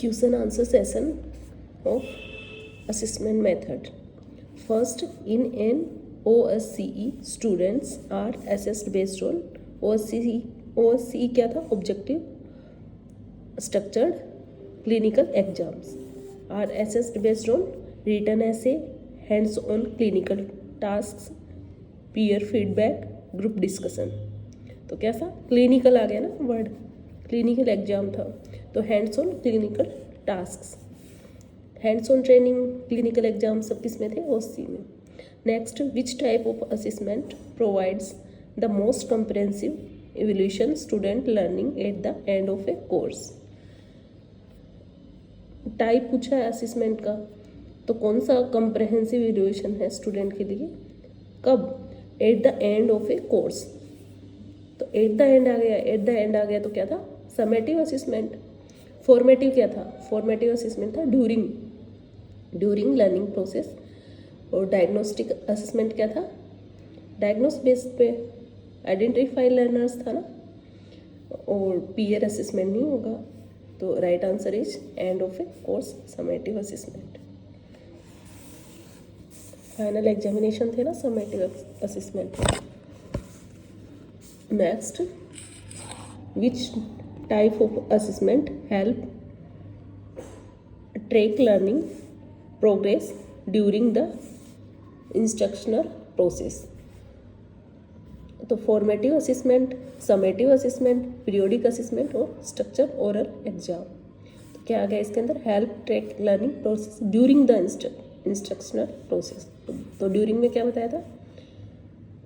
Question answer session of assessment method. First, in an OSCE, students are assessed based on OSCE क्या था? Objective structured clinical exams are assessed based on written essay, hands-on clinical tasks, peer feedback, group discussion. तो कैसा clinical आ गया ना word, clinical exam था तो hands on clinical tasks, hands on training clinical exam सब किस में थे? ओसी में. Next, which type of assessment provides the most comprehensive evolution student learning at the end of a course. Type पूछा है assessment का, तो कौन सा कम्प्रहेंसिव इवोल्यूशन है स्टूडेंट के लिए, कब? At the end of a course. तो एट द एंड आ गया, एट द एंड आ गया तो क्या था? Summative assessment. फॉर्मेटिव क्या था? फॉर्मेटिव असेसमेंट था ड्यूरिंग लर्निंग प्रोसेस. और डायग्नोस्टिक असेसमेंट क्या था? डायग्नोस बेस्ड पे आइडेंटिफाई लर्नर्स था ना. और पीयर असेसमेंट नहीं होगा. तो right answer is end of a course summative assessment. Final examination थे ना summative assessment. Next, which type of assessment help track learning progress during the instructional process. तो formative assessment, summative assessment, periodic assessment और structure oral exam. तो क्या आ गया इसके अंदर? Help track learning process during the instructional process. तो during में क्या बताया था?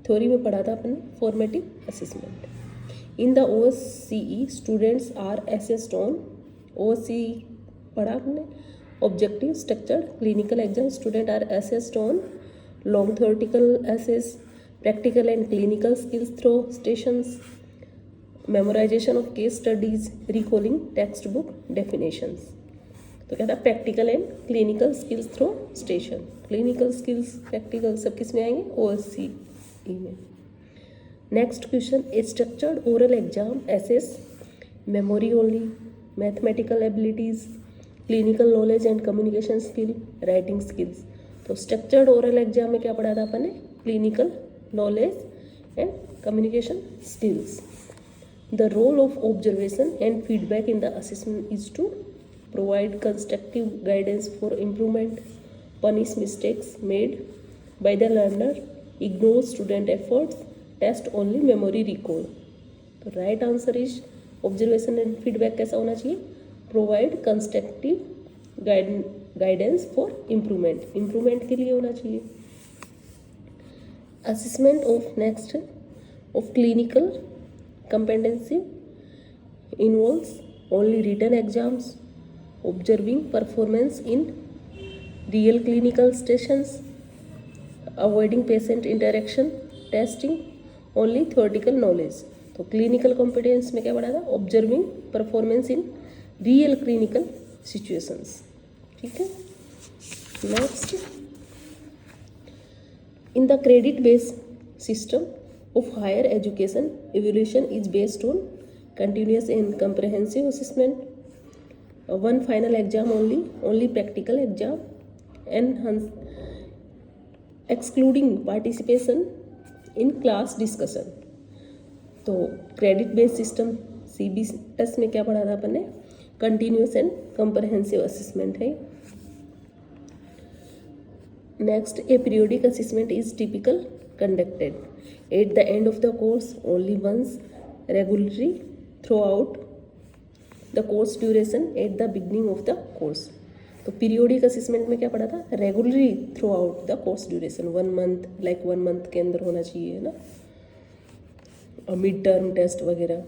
थ्योरी में पढ़ा था अपन formative assessment. In the OSCE students are assessed on, OSCE पढ़ा हमने, objective structured clinical exam. Student are assessed on long theoretical essays, practical and clinical skills through stations, memorization of case studies, recalling textbook definitions. तो क्या था? Practical and clinical skills through station. Clinical skills practical सब किस में आएंगे? OSCE में. Next question, a structured oral exam assess memory only, mathematical abilities, clinical knowledge and communication skill, writing skills. तो structured oral exam में क्या पढ़ा था अपन ने? Clinical knowledge and communication skills. The role of observation and feedback in the assessment is to provide constructive guidance for improvement, punish mistakes made by the learner, ignore student efforts, test only memory recall. तो right answer is observation and feedback कैसा होना चाहिए? Provide constructive guidance for improvement के लिए होना चाहिए. Assessment of clinical competency involves only written exams, observing performance in real clinical stations, avoiding patient interaction, testing only theoretical knowledge. तो clinical competence में क्या पढ़ा था? observing performance in real clinical situations. ठीक है. Next, in the credit based system of higher education, evaluation is based on continuous and comprehensive assessment, one final exam only practical exam, and excluding participation in class discussion. तो credit based system CBS में क्या पढ़ा था अपन ने? Continuous and comprehensive assessment है. Next, a periodic assessment is typical conducted at the end of the course only once, regularly throughout the course duration at the beginning of the course. तो periodic assessment में क्या पढ़ा था? Regularly throughout the course duration, 1 month, like 1 month के अंदर होना चाहिए ना, और मिड टर्म टेस्ट वगैरह.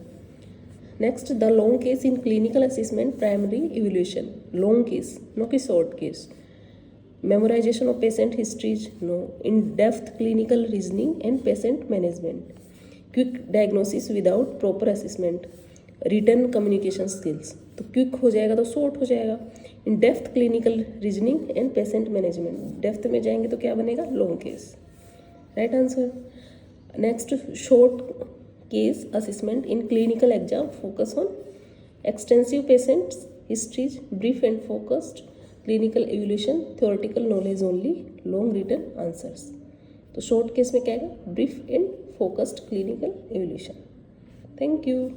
Next, the long case in clinical assessment primary evolution. Long case, नो कि short case. Memorization of patient histories, no. In-depth clinical reasoning and patient management. Quick diagnosis without proper assessment. Written communication skills. तो quick हो जाएगा तो short हो जाएगा. In depth clinical reasoning and patient management. Depth में जाएंगे तो क्या बनेगा? Long case. Right answer. Next, short case assessment in clinical exam focus on extensive patient histories brief and focused, clinical evolution theoretical knowledge only, long written answers. तो short case में क्या आएगा, brief and focused clinical evolution. Thank you.